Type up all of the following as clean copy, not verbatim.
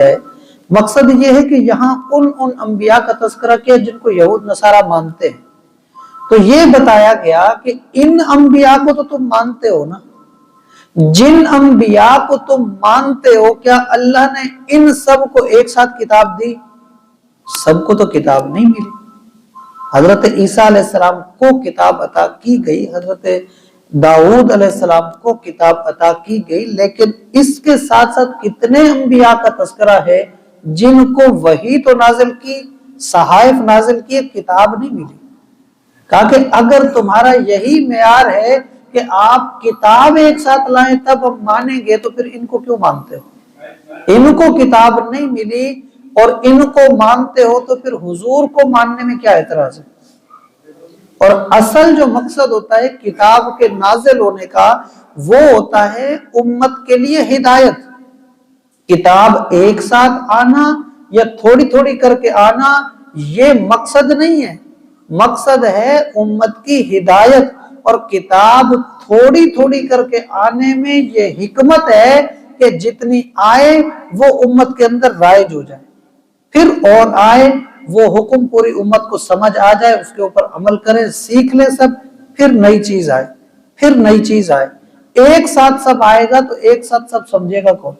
ہے۔ مقصد یہ ہے کہ یہاں ان انبیاء کا تذکرہ کیا جن کو یہود نصارہ مانتے ہیں، تو یہ بتایا گیا کہ ان انبیاء کو تو تم مانتے ہو نا، جن انبیاء کو تم مانتے ہو کیا اللہ نے ان سب کو ایک ساتھ کتاب دی؟ سب کو تو کتاب نہیں ملی۔ حضرت عیسیٰ علیہ السلام کو کتاب عطا کی گئی، حضرت داؤد علیہ السلام کو کتاب عطا کی گئی، لیکن اس کے ساتھ ساتھ کتنے انبیاء کا تذکرہ ہے جن کو وحی تو نازل کی، صحائف نازل کی، کتاب نہیں ملی۔ کہا کہ اگر تمہارا یہی معیار ہے کہ آپ کتاب ایک ساتھ لائیں تب ہم مانیں گے، تو پھر ان کو کیوں مانتے ہو؟ ان کو کتاب نہیں ملی اور ان کو مانتے ہو تو پھر حضور کو ماننے میں کیا اعتراض ہے؟ اور اصل جو مقصد ہوتا ہے کتاب کے نازل ہونے کا وہ ہوتا ہے امت کے لیے ہدایت۔ کتاب ایک ساتھ آنا یا تھوڑی تھوڑی کر کے آنا یہ مقصد نہیں ہے، مقصد ہے امت کی ہدایت، اور کتاب تھوڑی تھوڑی کر کے آنے میں یہ حکمت ہے کہ جتنی آئے وہ امت کے اندر رائج ہو جائے، پھر اور آئے وہ حکم پوری امت کو سمجھ آ جائے، اس کے اوپر عمل کریں، سیکھ لے سب، پھر نئی چیز آئے، پھر نئی چیز آئے۔ ایک ساتھ سب آئے گا تو ایک ساتھ سب سمجھے گا کون؟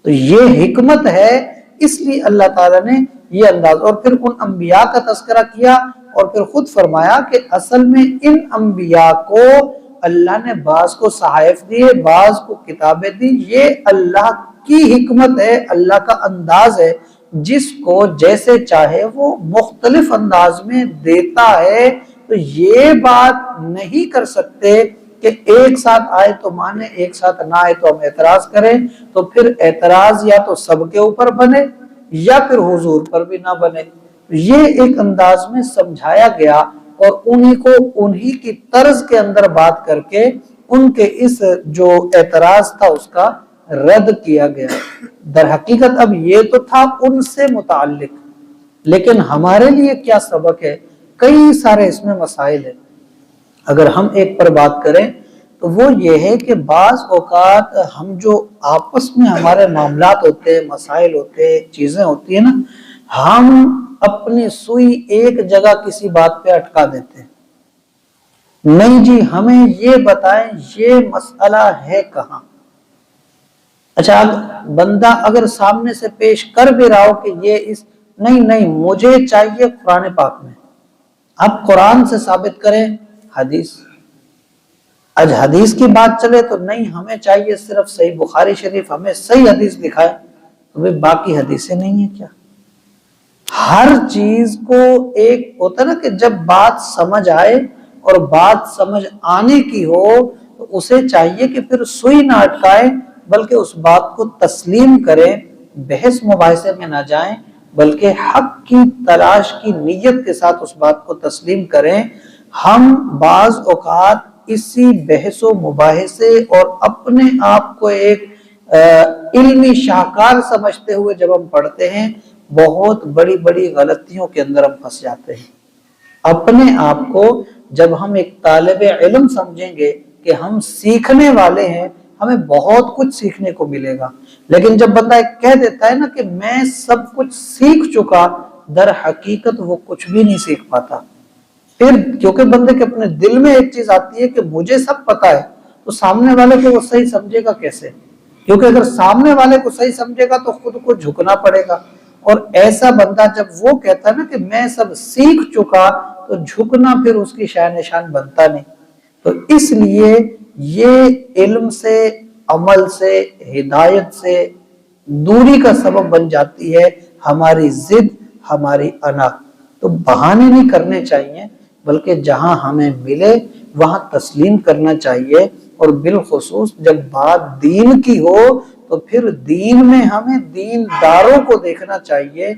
تو یہ حکمت ہے، اس لیے اللہ تعالیٰ نے یہ انداز، اور پھر ان انبیاء کا تذکرہ کیا اور پھر خود فرمایا کہ اصل میں ان انبیاء کو اللہ نے بعض کو صحائف دیے، بعض کو کتابیں دی، یہ اللہ کی حکمت ہے، اللہ کا انداز ہے، جس کو جیسے چاہے وہ مختلف انداز میں دیتا ہے۔ تو یہ بات نہیں کر سکتے کہ ایک ساتھ آئے تو مانے، ایک ساتھ نہ آئے تو ہم اعتراض کریں، تو پھر اعتراض یا تو سب کے اوپر بنے یا پھر حضور پر بھی نہ بنے۔ یہ ایک انداز میں سمجھایا گیا اور انہی کو انہی کی طرز کے اندر بات کر کے ان کے اس جو اعتراض تھا اس کا رد کیا گیا۔ در حقیقت اب یہ تو تھا ان سے متعلق، لیکن ہمارے لیے کیا سبق ہے؟ کئی سارے اس میں مسائل ہیں۔ اگر ہم ایک پر بات کریں تو وہ یہ ہے کہ بعض اوقات ہم جو آپس میں ہمارے معاملات ہوتے ہیں، مسائل ہوتے ہیں، چیزیں ہوتی ہیں نا، ہم اپنی سوئی ایک جگہ کسی بات پہ اٹکا دیتے ہیں، نہیں جی ہمیں یہ بتائیں یہ مسئلہ ہے کہاں۔ اچھا بندہ اگر سامنے سے پیش کر بھی رہا ہو کہ یہ نہیں مجھے چاہیے قرآن پاک میں، آپ قرآن سے ثابت کریں، حدیث، آج حدیث کی بات چلے تو نہیں ہمیں چاہیے صرف صحیح بخاری شریف، ہمیں صحیح حدیث دکھائے، تو باقی حدیثیں نہیں ہیں کیا؟ ہر چیز کو ایک ہوتا ہے نا کہ جب بات سمجھ آئے اور بات سمجھ آنے کی ہو تو اسے چاہیے کہ پھر سوئی نہ اٹکائے بلکہ اس بات کو تسلیم کریں، بحث مباحثے میں نہ جائیں بلکہ حق کی تلاش کی نیت کے ساتھ اس بات کو تسلیم کریں۔ ہم بعض اوقات اسی بحث و مباحثے اور اپنے آپ کو ایک علمی شاہکار سمجھتے ہوئے جب ہم پڑھتے ہیں بہت بڑی بڑی غلطیوں کے اندر ہم پھنس جاتے ہیں۔ اپنے آپ کو جب ہم ایک طالب علم سمجھیں گے کہ ہم سیکھنے والے ہیں، ہمیں بہت کچھ سیکھنے کو ملے گا، لیکن جب بندہ کہہ دیتا ہے نا کہ میں سب کچھ سیکھ چکا، در حقیقت وہ کچھ بھی نہیں سیکھ پاتا۔ پھر کیونکہ بندے کے اپنے دل میں ایک چیز آتی ہے کہ مجھے سب پتا ہے، تو سامنے والے کو وہ صحیح سمجھے گا کیسے؟ کیونکہ اگر سامنے والے کو صحیح سمجھے گا تو خود کو جھکنا پڑے گا، اور ایسا بندہ جب وہ کہتا ہے نا کہ میں سب سیکھ چکا تو جھکنا پھر اس کی شان نشان بنتا نہیں۔ تو اس لیے یہ علم سے، عمل سے، ہدایت سے دوری کا سبب بن جاتی ہے ہماری ضد، ہماری انا۔ تو بہانے نہیں کرنے چاہیے بلکہ جہاں ہمیں ملے وہاں تسلیم کرنا چاہیے، اور بالخصوص جب بات دین کی ہو تو پھر دین میں ہمیں دینداروں کو دیکھنا چاہیے